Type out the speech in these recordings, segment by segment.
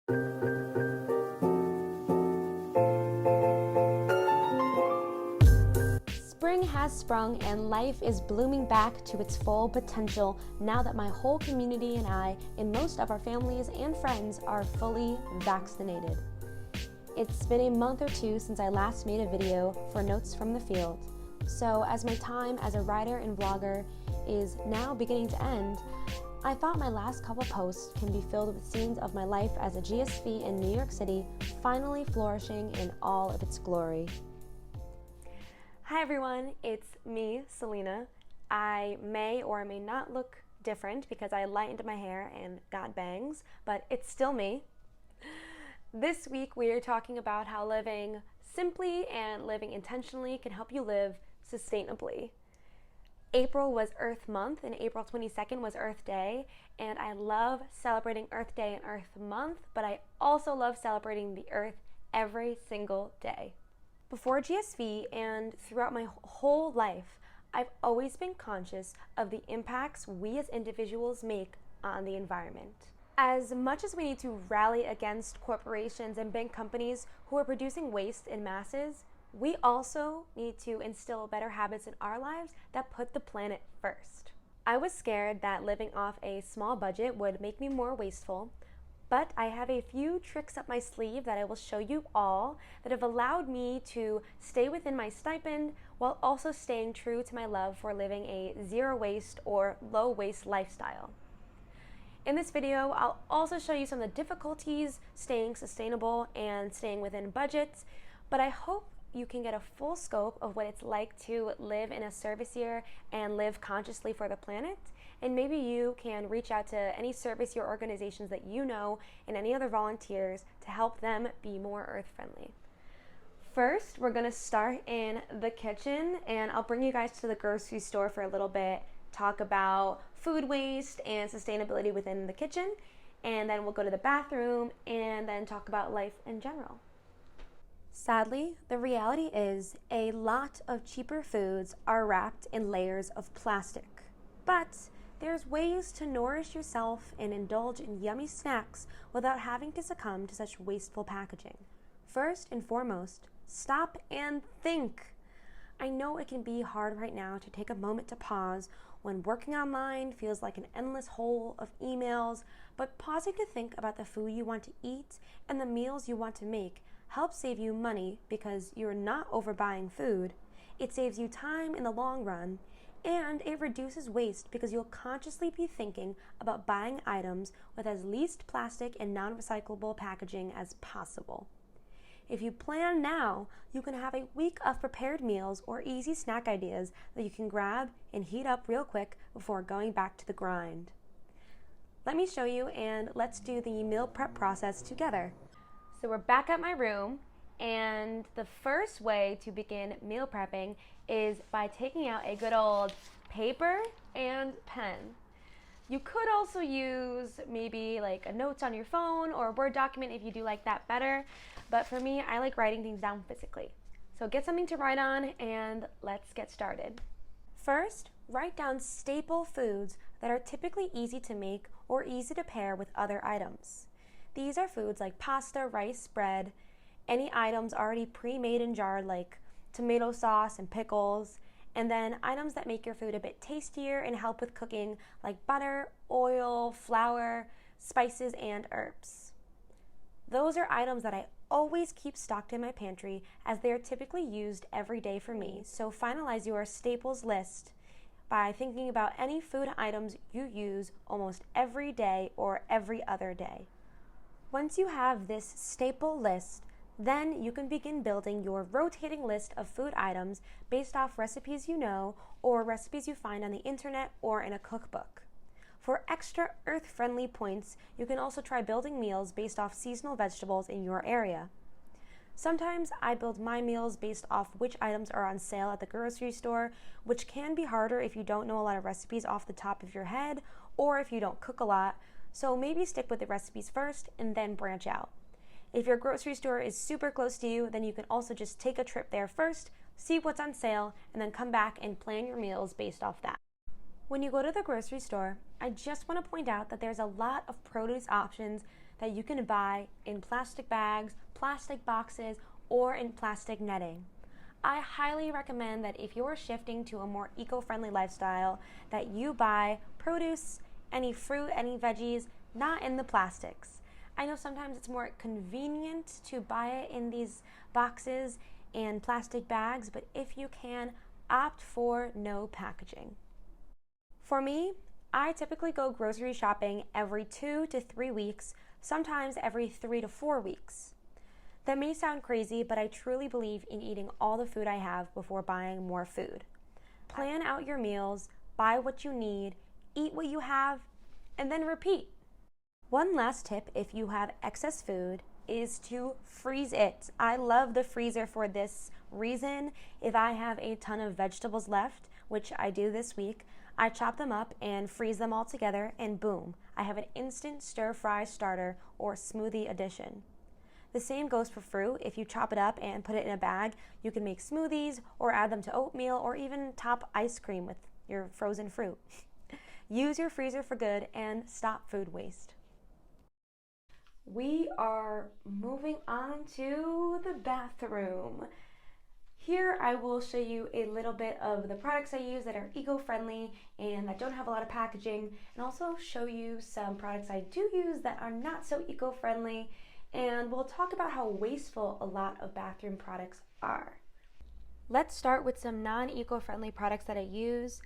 Spring has sprung and life is blooming back to its full potential now that my whole community and I, and most of our families and friends, are fully vaccinated. It's been a month or two since I last made a video for Notes from the Field, so as my time as a writer and vlogger is now beginning to end, I thought my last couple posts can be filled with scenes of my life as a GSV in New York City, finally flourishing in all of its glory. Hi everyone, it's me, Celina. I may or may not look different because I lightened my hair and got bangs, but it's still me. This week we are talking about how living simply and living intentionally can help you live sustainably. April was Earth Month and April 22nd was Earth Day, and I love celebrating Earth Day and Earth Month, but I also love celebrating the Earth every single day. Before GSV and throughout my whole life, I've always been conscious of the impacts we as individuals make on the environment. As much as we need to rally against corporations and big companies who are producing waste in masses, we also need to instill better habits in our lives that put the planet first. I was scared that living off a small budget would make me more wasteful, but I have a few tricks up my sleeve that I will show you all that have allowed me to stay within my stipend while also staying true to my love for living a zero waste or low waste lifestyle. In this video, I'll also show you some of the difficulties staying sustainable and staying within budgets, but I hope you can get a full scope of what it's like to live in a service year and live consciously for the planet. And maybe you can reach out to any service year organizations that you know and any other volunteers to help them be more earth friendly. First, we're gonna start in the kitchen, and I'll bring you guys to the grocery store for a little bit, talk about food waste and sustainability within the kitchen, and then we'll go to the bathroom and then talk about life in general. Sadly, the reality is a lot of cheaper foods are wrapped in layers of plastic. But there's ways to nourish yourself and indulge in yummy snacks without having to succumb to such wasteful packaging. First and foremost, stop and think. I know it can be hard right now to take a moment to pause when working online feels like an endless hole of emails, but pausing to think about the food you want to eat and the meals you want to make helps save you money because you're not overbuying food. It saves you time in the long run, and it reduces waste because you'll consciously be thinking about buying items with as least plastic and non-recyclable packaging as possible. If you plan now, you can have a week of prepared meals or easy snack ideas that you can grab and heat up real quick before going back to the grind. Let me show you, and let's do the meal prep process together. So we're back at my room, and the first way to begin meal prepping is by taking out a good old paper and pen. You could also use maybe like a notes on your phone or a Word document if you do like that better, but for me, I like writing things down physically. So get something to write on and let's get started. First, write down staple foods that are typically easy to make or easy to pair with other items. These are foods like pasta, rice, bread, any items already pre-made and jarred like tomato sauce and pickles, and then items that make your food a bit tastier and help with cooking like butter, oil, flour, spices, and herbs. Those are items that I always keep stocked in my pantry as they are typically used every day for me, so finalize your staples list by thinking about any food items you use almost every day or every other day. Once you have this staple list, then you can begin building your rotating list of food items based off recipes you know or recipes you find on the internet or in a cookbook. For extra earth-friendly points, you can also try building meals based off seasonal vegetables in your area. Sometimes I build my meals based off which items are on sale at the grocery store, which can be harder if you don't know a lot of recipes off the top of your head or if you don't cook a lot, so maybe stick with the recipes first and then branch out. If your grocery store is super close to you, then you can also just take a trip there first, see what's on sale, and then come back and plan your meals based off that. When you go to the grocery store, I just want to point out that there's a lot of produce options that you can buy in plastic bags, plastic boxes, or in plastic netting. I highly recommend that if you're shifting to a more eco-friendly lifestyle, that you buy produce, any fruit, any veggies, not in the plastics. I know sometimes it's more convenient to buy it in these boxes and plastic bags, but if you can, opt for no packaging. For me, I typically go grocery shopping every 2 to 3 weeks, sometimes every 3 to 4 weeks. That may sound crazy, but I truly believe in eating all the food I have before buying more food. Plan out your meals, buy what you need, eat what you have, and then repeat. One last tip if you have excess food is to freeze it. I love the freezer for this reason. If I have a ton of vegetables left, which I do this week, I chop them up and freeze them all together, and boom, I have an instant stir-fry starter or smoothie addition. The same goes for fruit. If you chop it up and put it in a bag, you can make smoothies or add them to oatmeal or even top ice cream with your frozen fruit. Use your freezer for good and stop food waste. We are moving on to the bathroom. Here I will show you a little bit of the products I use that are eco-friendly and that don't have a lot of packaging, and also show you some products I do use that are not so eco-friendly, and we'll talk about how wasteful a lot of bathroom products are. Let's start with some non-eco-friendly products that I use.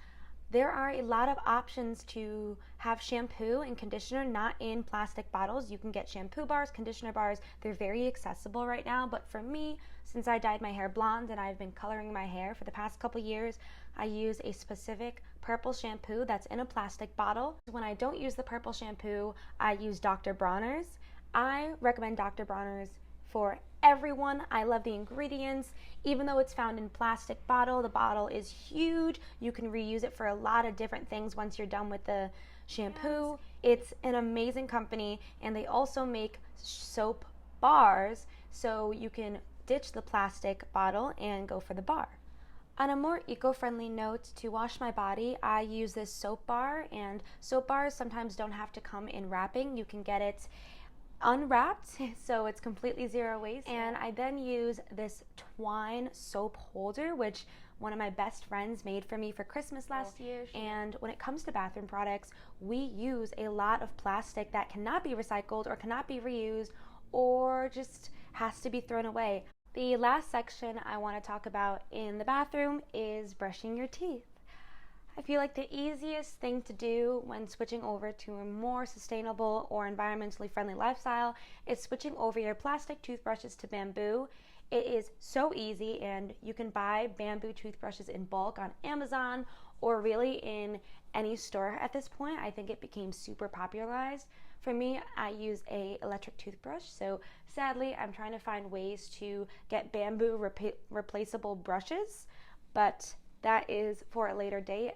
There are a lot of options to have shampoo and conditioner not in plastic bottles. You can get shampoo bars, conditioner bars. They're very accessible right now, but for me, since I dyed my hair blonde and I've been coloring my hair for the past couple years, I use a specific purple shampoo that's in a plastic bottle. When I don't use the purple shampoo, I use Dr. Bronner's. I recommend Dr. Bronner's for everyone. I love the ingredients. Even though it's found in plastic bottle, the bottle is huge. You can reuse it for a lot of different things once you're done with the shampoo. It's an amazing company, and they also make soap bars, so you can ditch the plastic bottle and go for the bar. On a more eco-friendly note, to wash my body, I use this soap bar, and soap bars sometimes don't have to come in wrapping. You can get it unwrapped, so it's completely zero waste. And I then use this twine soap holder, which one of my best friends made for me for Christmas last year. And when it comes to bathroom products, we use a lot of plastic that cannot be recycled or cannot be reused or just has to be thrown away. The last section I want to talk about in the bathroom is brushing your teeth. I feel like the easiest thing to do when switching over to a more sustainable or environmentally friendly lifestyle is switching over your plastic toothbrushes to bamboo. It is so easy, and you can buy bamboo toothbrushes in bulk on Amazon or really in any store at this point. I think it became super popularized. For me, I use an electric toothbrush, so sadly I'm trying to find ways to get bamboo replaceable brushes, but that is for a later date.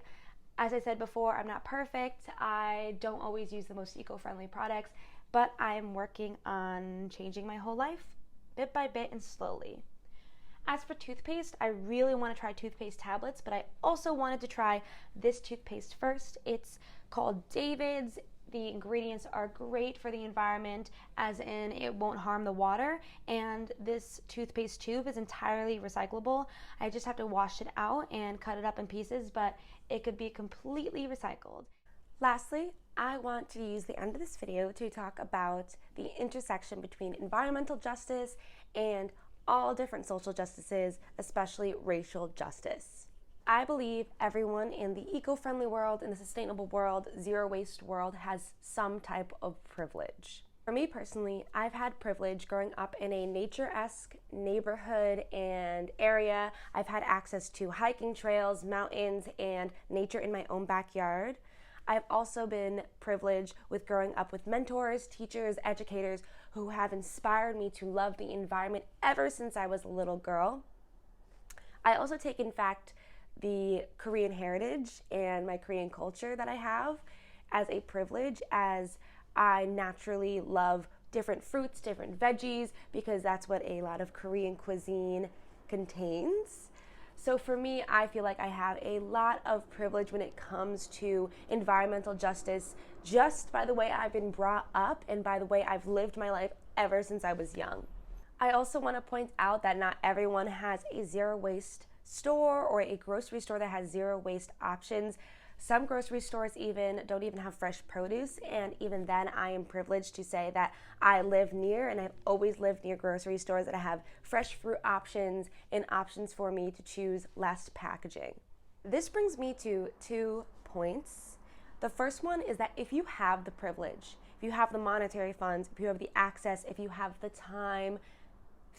As I said before, I'm not perfect. I don't always use the most eco-friendly products, but I'm working on changing my whole life bit by bit and slowly. As for toothpaste, I really want to try toothpaste tablets, but I also wanted to try this toothpaste first. It's called David's. The ingredients are great for the environment, as in it won't harm the water, and this toothpaste tube is entirely recyclable. I just have to wash it out and cut it up in pieces, but it could be completely recycled. Lastly, I want to use the end of this video to talk about the intersection between environmental justice and all different social justices, especially racial justice. I believe everyone in the eco-friendly world, in the sustainable world, zero-waste world has some type of privilege. For me personally, I've had privilege growing up in a nature-esque neighborhood and area. I've had access to hiking trails, mountains, and nature in my own backyard. I've also been privileged with growing up with mentors, teachers, educators who have inspired me to love the environment ever since I was a little girl. I also take, in fact, the Korean heritage and my Korean culture that I have as a privilege, as I naturally love different fruits, different veggies, because that's what a lot of Korean cuisine contains. So for me, I feel like I have a lot of privilege when it comes to environmental justice, just by the way I've been brought up and by the way I've lived my life ever since I was young. I also want to point out that not everyone has a zero waste store or a grocery store that has zero waste options. Some grocery stores don't even have fresh produce, and even then I am privileged to say that I live near, and I've always lived near grocery stores that have fresh fruit options and options for me to choose less packaging. This brings me to 2 points. The first one is that if you have the privilege, if you have the monetary funds, if you have the access, if you have the time,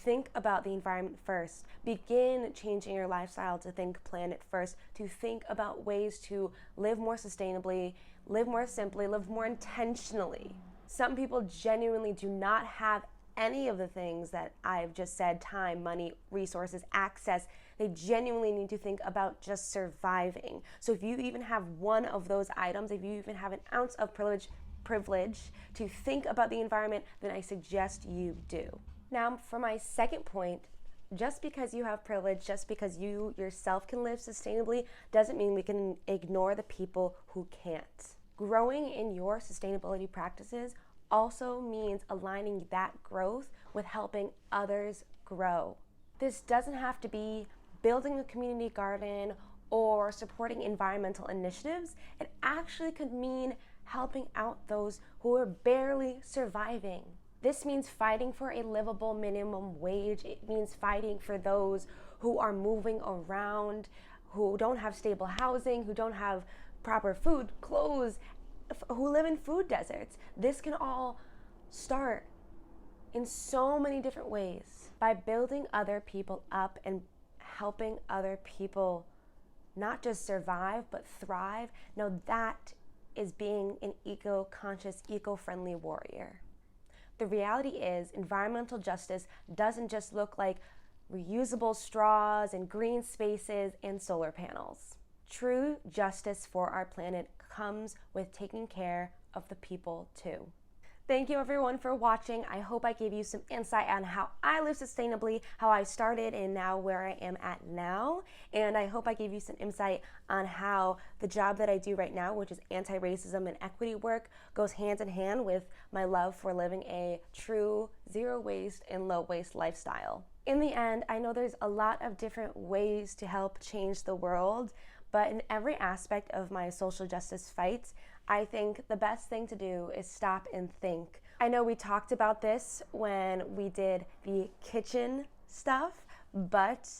think about the environment first. Begin changing your lifestyle to think planet first, to think about ways to live more sustainably, live more simply, live more intentionally. Some people genuinely do not have any of the things that I've just said: time, money, resources, access. They genuinely need to think about just surviving. So if you even have one of those items, if you even have an ounce of privilege to think about the environment, then I suggest you do. Now, for my second point, just because you have privilege, just because you yourself can live sustainably, doesn't mean we can ignore the people who can't. Growing in your sustainability practices also means aligning that growth with helping others grow. This doesn't have to be building a community garden or supporting environmental initiatives. It actually could mean helping out those who are barely surviving. This means fighting for a livable minimum wage. It means fighting for those who are moving around, who don't have stable housing, who don't have proper food, clothes, who live in food deserts. This can all start in so many different ways by building other people up and helping other people not just survive, but thrive. Now that is being an eco-conscious, eco-friendly warrior. The reality is, environmental justice doesn't just look like reusable straws and green spaces and solar panels. True justice for our planet comes with taking care of the people too. Thank you everyone for watching. I hope I gave you some insight on how I live sustainably, how I started and now where I am at now. And I hope I gave you some insight on how the job that I do right now, which is anti-racism and equity work, goes hand in hand with my love for living a true zero waste and low waste lifestyle. In the end, I know there's a lot of different ways to help change the world, but in every aspect of my social justice fights, I think the best thing to do is stop and think. I know we talked about this when we did the kitchen stuff, but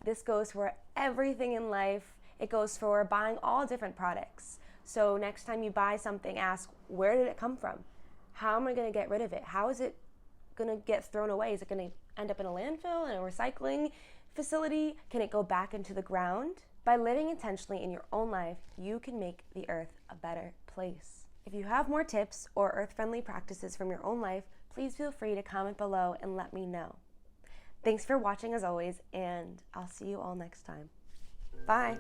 this goes for everything in life. It goes for buying all different products. So next time you buy something, ask, where did it come from? How am I going to get rid of it? How is it going to get thrown away? Is it going to end up in a landfill, in a recycling facility? Can it go back into the ground? By living intentionally in your own life, you can make the earth a better place. If you have more tips or earth-friendly practices from your own life, please feel free to comment below and let me know. Thanks for watching as always, and I'll see you all next time. Bye.